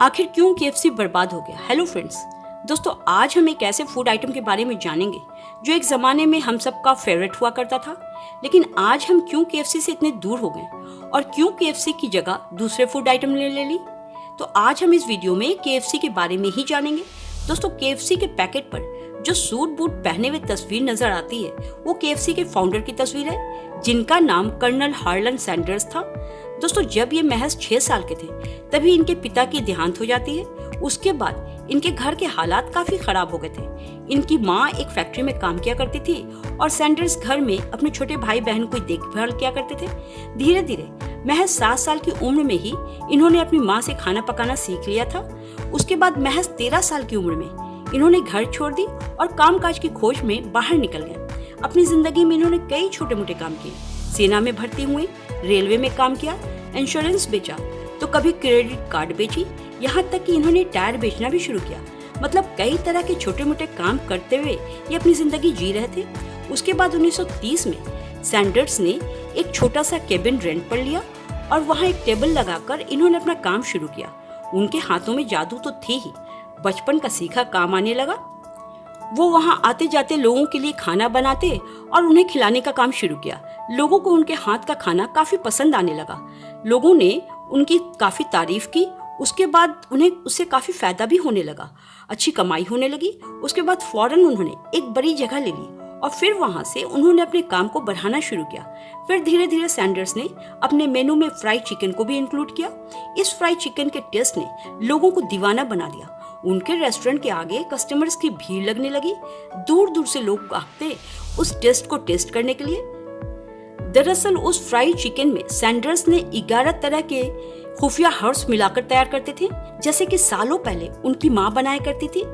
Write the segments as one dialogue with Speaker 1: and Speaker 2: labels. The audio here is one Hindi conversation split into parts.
Speaker 1: आखिर क्यों केएफसी बर्बाद हो गया। हेलो फ्रेंड्स, दोस्तों आज हम एक ऐसे फूड आइटम के बारे में जानेंगे जो एक ज़माने में हम सबका फेवरेट हुआ करता था, लेकिन आज हम क्यों केएफसी से इतने दूर हो गए और क्यों केएफसी की जगह दूसरे फूड आइटम ने ले ली। तो आज हम इस वीडियो में केएफसी के बारे में ही जानेंगे। दोस्तों केएफसी के पैकेट पर जो सूट बूट पहने हुए तस्वीर नजर आती है वो केएफसी के फाउंडर की तस्वीर है, जिनका नाम कर्नल हार्लन सैंडर्स था। दोस्तों जब ये महज 6 साल के थे तभी इनके पिता की देहांत हो जाती है। उसके बाद इनके घर के हालात काफी खराब हो गए थे। इनकी माँ एक फैक्ट्री में काम किया करती थी और सैंडर्स घर में अपने छोटे भाई बहन को देखभाल किया करते थे। धीरे धीरे महज 7 साल की उम्र में ही इन्होंने अपनी माँ से खाना पकाना सीख लिया था। उसके बाद महज 13 साल की उम्र में इन्होंने घर छोड़ दी और कामकाज की खोज में बाहर निकल गए। अपनी जिंदगी में इन्होंने कई छोटे मोटे काम किए, सेना में भर्ती हुए, रेलवे में काम किया, इंश्योरेंस बेचा, तो कभी क्रेडिट कार्ड बेची, यहाँ तक कि इन्होंने टायर बेचना भी शुरू किया। मतलब कई तरह के छोटे मोटे काम करते हुए ये अपनी जिंदगी जी रहे थे। उसके बाद 1930 में सैंडर्स ने एक छोटा सा केबिन रेंट पर लिया और वहाँ एक टेबल लगाकर इन्होंने अपना काम शुरू किया। उनके हाथों में जादू तो थी ही, बचपन का सीखा काम आने लगा। वो वहाँ आते जाते लोगों के लिए खाना बनाते और उन्हें खिलाने का काम शुरू किया। लोगों को उनके हाथ का खाना काफी पसंद आने लगा। लोगों ने उनकी काफी तारीफ की। उसके बाद उन्हें उससे काफी फायदा भी होने लगा, अच्छी कमाई होने लगी। उसके बाद फौरन उन्होंने एक बड़ी जगह ले ली और फिर वहां से उन्होंने अपने काम को बढ़ाना शुरू किया। फिर धीरे धीरे सैंडर्स ने अपने मेनू में फ्राइड चिकन को भी इंक्लूड किया। इस फ्राइड चिकन के टेस्ट ने लोगों को दीवाना बना दिया। उनके रेस्टोरेंट के आगे कस्टमर्स की भीड़ लगने लगी। दूर दूर से लोग आते उस टेस्ट को टेस्ट करने के लिए। दरअसल उस फ्राइड चिकन में सैंडर्स ने 11 तरह के खुफिया हर्ब्स मिलाकर तैयार करते थे, जैसे कि सालों पहले उनकी माँ बनाया करती थी।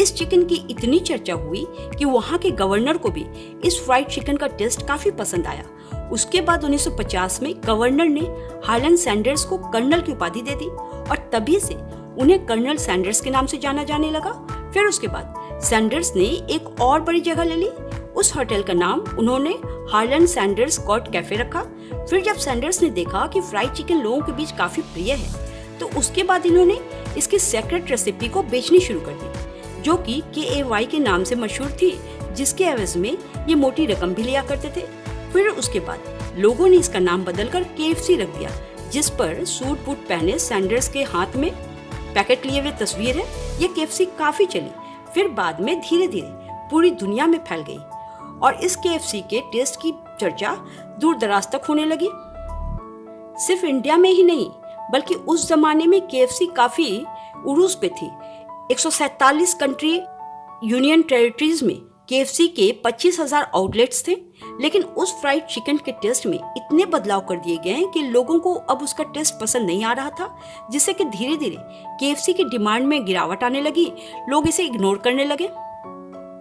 Speaker 1: इस चिकन की इतनी चर्चा हुई कि वहाँ के गवर्नर को भी इस फ्राइड चिकन का टेस्ट काफी पसंद आया। उसके बाद 1950 में गवर्नर ने हार्लन सैंडर्स को कर्नल की उपाधि दे दी और तभी से उन्हें कर्नल सैंडर्स के नाम से जाना जाने लगा। फिर उसके बाद सैंडर्स ने एक और बड़ी जगह ले ली। उस होटल का नाम उन्होंने हार्लन सैंडर्स कोर्ट कैफे रखा। फिर जब सैंडर्स ने देखा कि फ्राइड चिकन लोगों के बीच काफी प्रिय है, तो उसके बाद इन्होंने इसकी सीक्रेट रेसिपी को बेचनी शुरू कर दी, जो कि KAY के नाम से मशहूर थी, जिसके एवज में ये मोटी रकम भी लिया करते थे। फिर उसके बाद लोगों ने इसका नाम बदलकर KFC रख दिया, जिस पर सूट बूट पहने सैंडर्स के हाथ में पैकेट लिए हुए तस्वीर है। ये KFC काफी चली, फिर बाद में धीरे धीरे पूरी दुनिया में फैल गई और इस KFC के टेस्ट की चर्चा दूर दराज तक होने लगी। सिर्फ इंडिया में ही नहीं, बल्कि उस जमाने में KFC काफी उरूज पे थी। 147 कंट्री यूनियन टेरिटरीज में KFC के 25,000 आउटलेट्स थे। लेकिन उस फ्राइड चिकन के टेस्ट में इतने बदलाव कर दिए गए कि लोगों को अब उसका टेस्ट पसंद नहीं आ रहा था, जिससे कि धीरे धीरे KFC की डिमांड में गिरावट आने लगी। लोग इसे इग्नोर करने लगे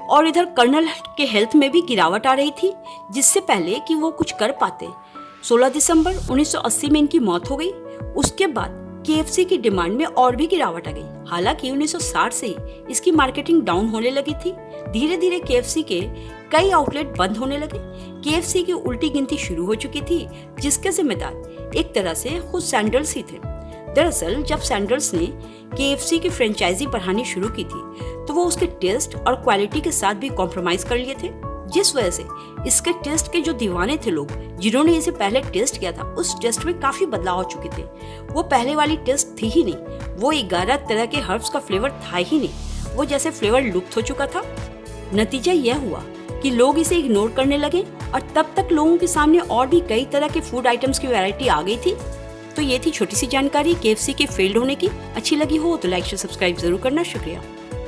Speaker 1: और इधर कर्नल के हेल्थ में भी गिरावट आ रही थी, जिससे पहले कि वो कुछ कर पाते 16 दिसंबर 1980 में इनकी मौत हो गई। उसके बाद KFC की डिमांड में और भी गिरावट आ गई। हालांकि 1960 से ही इसकी मार्केटिंग डाउन होने लगी थी। धीरे धीरे KFC के कई आउटलेट बंद होने लगे। KFC की उल्टी गिनती शुरू हो चुकी थी, जिसके जिम्मेदार एक तरह से खुद सैंडर्स ही थे। दरअसल जब सैंडर्स ने KFC की फ्रेंचाइजी बढ़ानी शुरू की थी, तो वो उसके टेस्ट और क्वालिटी के साथ भी कॉम्प्रोमाइज कर लिए थे, जिस वजह से इसके टेस्ट के जो दीवाने थे लोग, जिन्होंने इसे पहले टेस्ट किया था, उस टेस्ट में काफी बदलाव हो चुके थे। वो पहले वाली टेस्ट थी ही नहीं, वो 11 तरह के हर्ब्स का फ्लेवर था ही नहीं, वो जैसे फ्लेवर लुप्त हो चुका था। नतीजा यह हुआ कि लोग इसे इग्नोर करने लगे और तब तक लोगों के सामने और भी कई तरह के फूड आइटम्स की वैरायटी आ गई थी। तो ये थी छोटी सी जानकारी KFC के फेल्ड होने की। अच्छी लगी हो तो लाइक शेयर सब्सक्राइब जरूर करना। शुक्रिया।